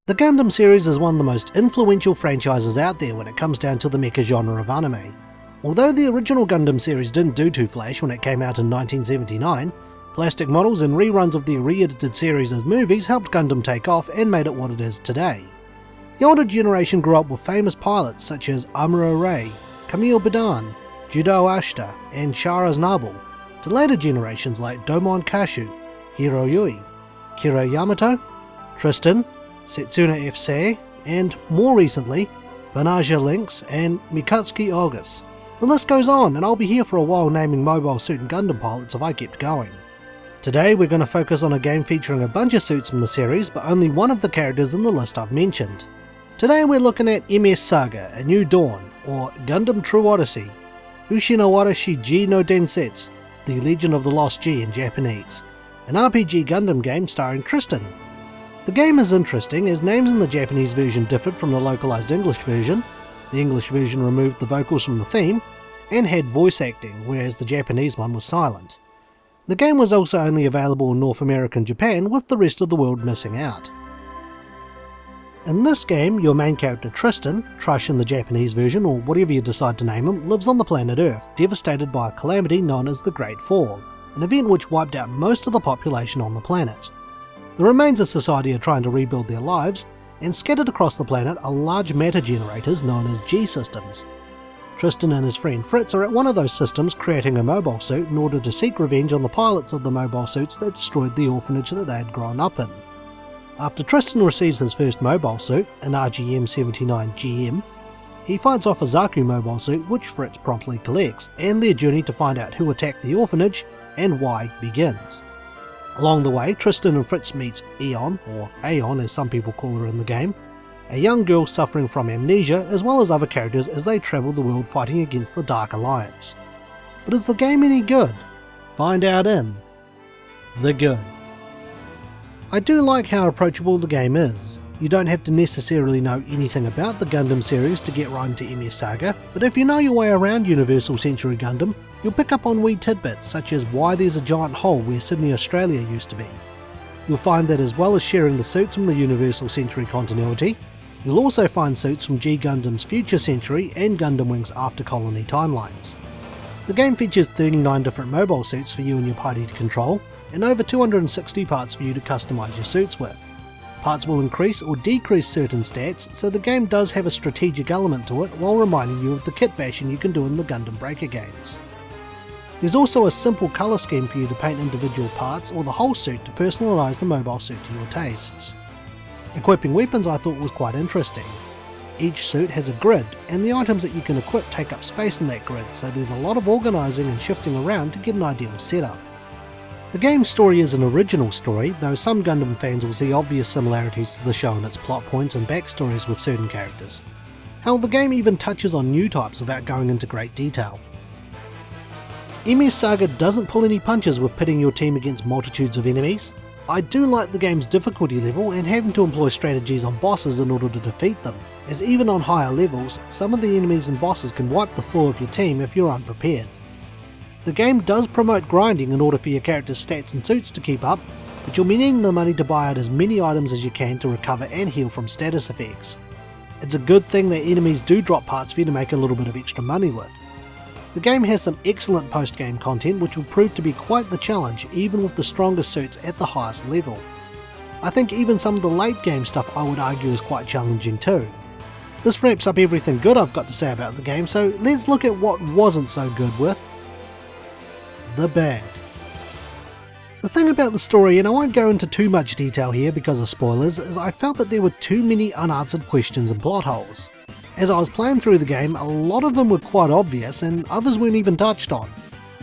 The Gundam series is one of the most influential franchises out there when it comes down to the mecha genre of anime. Although the original Gundam series didn't do too flash when it came out in 1979, plastic models and reruns of the re-edited series as movies helped Gundam take off and made it what it is today. The older generation grew up with famous pilots such as Amuro Ray, Camille Bidan, Judo Ashita and Sharaz Noble, to later generations like Domon Kashu, Hiro Yui, Kiro Yamato, Tristan, Setsuna F. Sae, and more recently, Vanaja Lynx and Mikatsuki August. The list goes on, and I'll be here for a while naming mobile suit and Gundam pilots if I kept going. Today we're going to focus on a game featuring a bunch of suits from the series, but only one of the characters in the list I've mentioned. Today we're looking at MS Saga, A New Dawn, or Gundam True Odyssey, Ushinowarashi G no Densetsu, The Legend of the Lost G in Japanese, an RPG Gundam game starring Tristan. The game is interesting as names in the Japanese version differed from the localized English version. The English version removed the vocals from the theme, and had voice acting, whereas the Japanese one was silent. The game was also only available in North America and Japan, with the rest of the world missing out. In this game, your main character Tristan, Trush in the Japanese version or whatever you decide to name him, lives on the planet Earth, devastated by a calamity known as the Great Fall, an event which wiped out most of the population on the planet. The remains of society are trying to rebuild their lives, and scattered across the planet are large matter generators known as G-systems. Tristan and his friend Fritz are at one of those systems creating a mobile suit in order to seek revenge on the pilots of the mobile suits that destroyed the orphanage that they had grown up in. After Tristan receives his first mobile suit, an RGM-79GM, he fights off a Zaku mobile suit which Fritz promptly collects, and their journey to find out who attacked the orphanage and why begins. Along the way, Tristan and Fritz meets Aeon, or Aeon as some people call her in the game, a young girl suffering from amnesia, as well as other characters as they travel the world fighting against the Dark Alliance. But is the game any good? Find out in The Good. I do like how approachable the game is. You don't have to necessarily know anything about the Gundam series to get right into MS Saga, but if you know your way around Universal Century Gundam, you'll pick up on wee tidbits such as why there's a giant hole where Sydney, Australia used to be. You'll find that as well as sharing the suits from the Universal Century continuity, you'll also find suits from G Gundam's Future Century and Gundam Wing's After Colony timelines. The game features 39 different mobile suits for you and your party to control, and over 260 parts for you to customize your suits with. Parts will increase or decrease certain stats, so the game does have a strategic element to it while reminding you of the kit bashing you can do in the Gundam Breaker games. There's also a simple colour scheme for you to paint individual parts or the whole suit to personalise the mobile suit to your tastes. Equipping weapons I thought was quite interesting. Each suit has a grid, and the items that you can equip take up space in that grid, so there's a lot of organising and shifting around to get an ideal setup. The game's story is an original story, though some Gundam fans will see obvious similarities to the show in its plot points and backstories with certain characters. Hell, the game even touches on new types without going into great detail. MS Saga doesn't pull any punches with pitting your team against multitudes of enemies. I do like the game's difficulty level and having to employ strategies on bosses in order to defeat them, as even on higher levels, some of the enemies and bosses can wipe the floor of your team if you're unprepared. The game does promote grinding in order for your character's stats and suits to keep up, but you'll be needing the money to buy out as many items as you can to recover and heal from status effects. It's a good thing that enemies do drop parts for you to make a little bit of extra money with. The game has some excellent post-game content which will prove to be quite the challenge even with the strongest suits at the highest level. I think even some of the late game stuff I would argue is quite challenging too. This wraps up everything good I've got to say about the game, so let's look at what wasn't so good with the bad. The thing about the story, and I won't go into too much detail here because of spoilers, is I felt that there were too many unanswered questions and plot holes. As I was playing through the game, a lot of them were quite obvious and others weren't even touched on.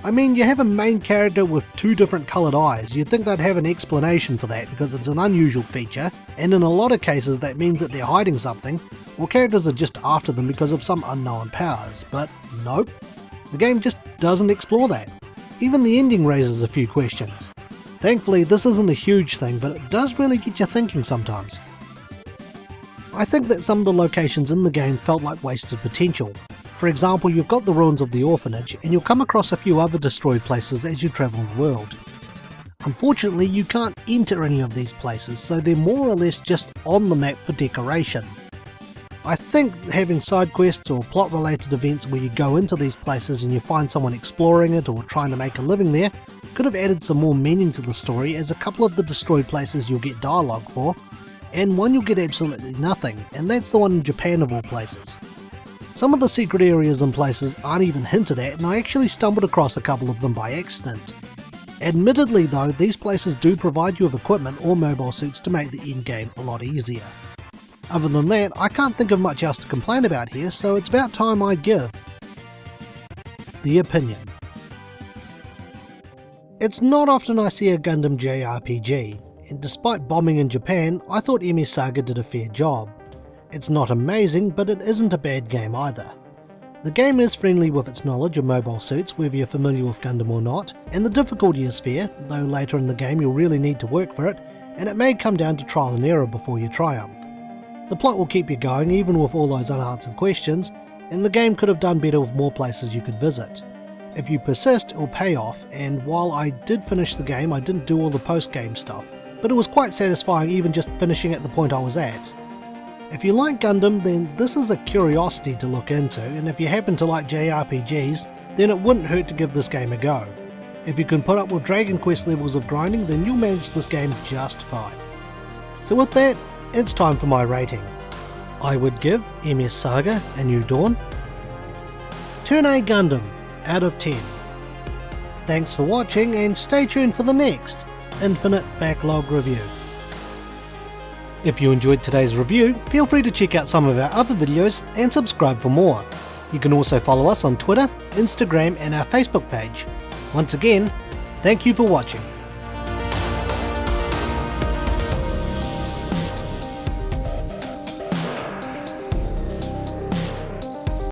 I mean, you have a main character with two different coloured eyes, you'd think they'd have an explanation for that because it's an unusual feature, and in a lot of cases that means that they're hiding something, or characters are just after them because of some unknown powers, but nope. The game just doesn't explore that. Even the ending raises a few questions. Thankfully this isn't a huge thing, but it does really get you thinking sometimes. I think that some of the locations in the game felt like wasted potential. For example, you've got the ruins of the orphanage, and you'll come across a few other destroyed places as you travel the world. Unfortunately, you can't enter any of these places, so they're more or less just on the map for decoration. I think having side quests or plot related events where you go into these places and you find someone exploring it or trying to make a living there could have added some more meaning to the story, as a couple of the destroyed places you'll get dialogue for, and one you'll get absolutely nothing, and that's the one in Japan of all places. Some of the secret areas and places aren't even hinted at, and I actually stumbled across a couple of them by accident. Admittedly though, these places do provide you with equipment or mobile suits to make the endgame a lot easier. Other than that, I can't think of much else to complain about here, so it's about time I give the opinion. It's not often I see a Gundam JRPG, and despite bombing in Japan, I thought MS Saga did a fair job. It's not amazing, but it isn't a bad game either. The game is friendly with its knowledge of mobile suits, whether you're familiar with Gundam or not, and the difficulty is fair, though later in the game you'll really need to work for it, and it may come down to trial and error before you triumph. The plot will keep you going even with all those unanswered questions, and the game could have done better with more places you could visit. If you persist, it'll pay off, and while I did finish the game, I didn't do all the post-game stuff, but it was quite satisfying even just finishing at the point I was at. If you like Gundam, then this is a curiosity to look into, and if you happen to like JRPGs, then it wouldn't hurt to give this game a go. If you can put up with Dragon Quest levels of grinding, then you'll manage this game just fine. So with that, it's time for my rating. I would give MS Saga A New Dawn Turn A Gundam out of 10. Thanks for watching, and stay tuned for the next Infinite Backlog review. If you enjoyed today's review, feel free to check out some of our other videos and subscribe for more. You can also follow us on Twitter, Instagram and our Facebook page. Once again, thank you for watching.